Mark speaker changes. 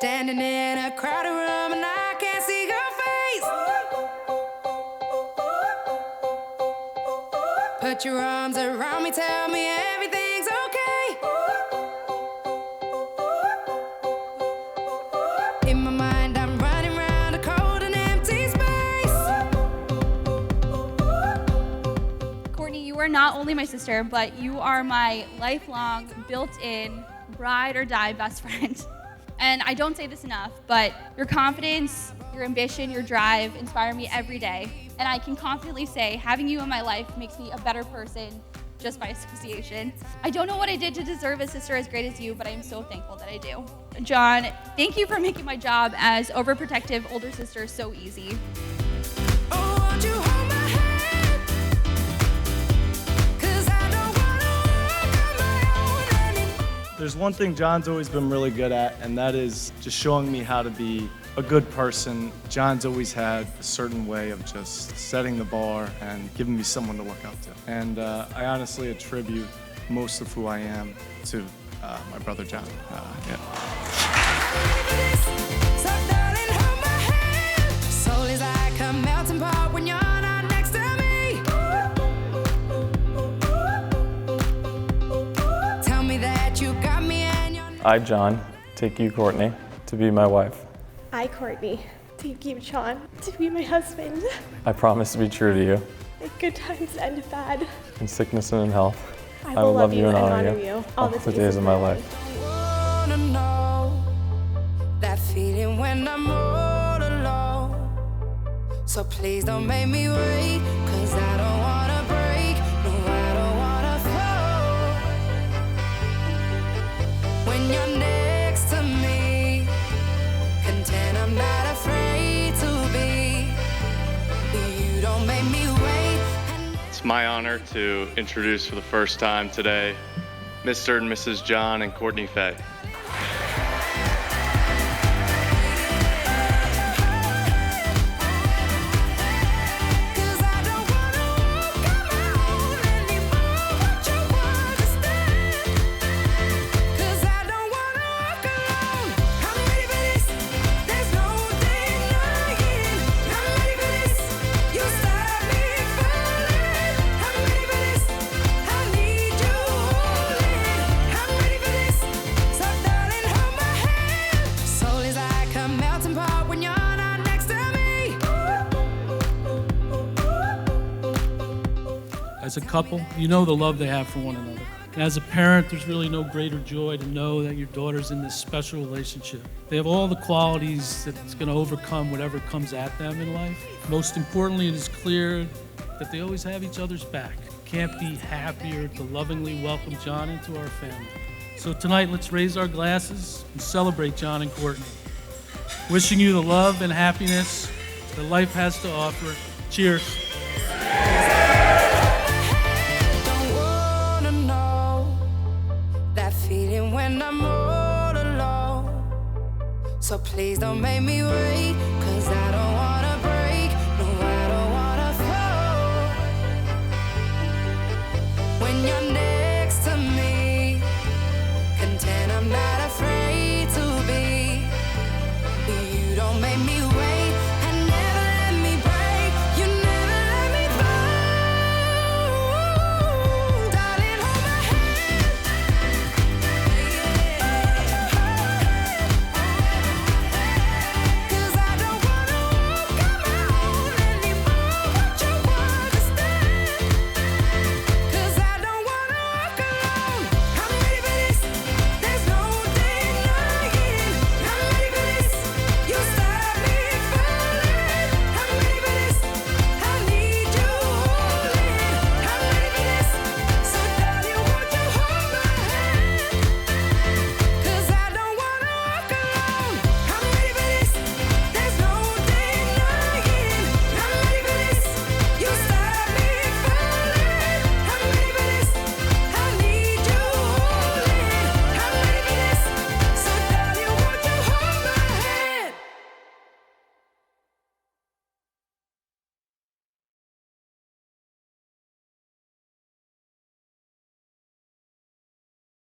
Speaker 1: Standing in a crowded room and I can't see your face. Put your arms around me, tell me everything's okay. In my mind, I'm running around a cold and empty space.
Speaker 2: Courtney, you are not only my sister, but you are my lifelong, built-in, ride or die best friend. And I don't say this enough, but your confidence, your ambition, your drive inspire me every day. And I can confidently say having you in my life makes me a better person just by association. I don't know what I did to deserve a sister as great as you, but I am so thankful that I do. John, thank you for making my job as overprotective older sister so easy.
Speaker 1: Oh, won't you hold my hand? 'Cause I don't wanna walk on my own anymore.
Speaker 3: There's one thing John's always been really good at, and that is just showing me how to be a good person. John's always had a certain way of just setting the bar and giving me someone to look up to. And I honestly attribute most of who I am to my brother John. Yeah.
Speaker 1: So darling, hold my hand. Soul is like a melting pot when you're not next to me. Tell me that you got me and you're
Speaker 4: I, John, take you, Courtney, to be my wife.
Speaker 5: I, Courtney, take you, Sean, to be my husband.
Speaker 4: I promise to be true to you,
Speaker 5: In good times and bad.
Speaker 4: in sickness and in health.
Speaker 5: I will love you and honor you
Speaker 4: all the days of my life.
Speaker 1: wanna know that feeling when I'm all alone. So please don't make me wait, 'cause I don't wanna break. No, I don't wanna fall. When you're next to me, content, I'm not afraid to be. You don't make me wait.
Speaker 6: It's my honor to introduce for the first time today Mr. and Mrs. John and Courtney Fay.
Speaker 1: Cause I don't wanna walk on my own anymore. Won't you understand? Cause I don't wanna walk alone. I'm ready for this. There's no denying. I'm ready for this. You start me falling. I'm ready for this. I need you holding. I'm ready for this. So darling, hold my hand. Soul is like a melting pot when you're not next to me.
Speaker 7: As a couple, you know the love they have for one another. And as a parent, there's really no greater joy to know that your daughter's in this special relationship. They have all the qualities that's going to overcome whatever comes at them in life. Most importantly, it is clear that they always have each other's back. Can't be happier to lovingly welcome John into our family. So tonight, let's raise our glasses and celebrate John and Courtney. Wishing you the love and happiness that life has to offer. Cheers.
Speaker 1: Don't wanna know that feeling when I'm all alone. So please don't make me wait,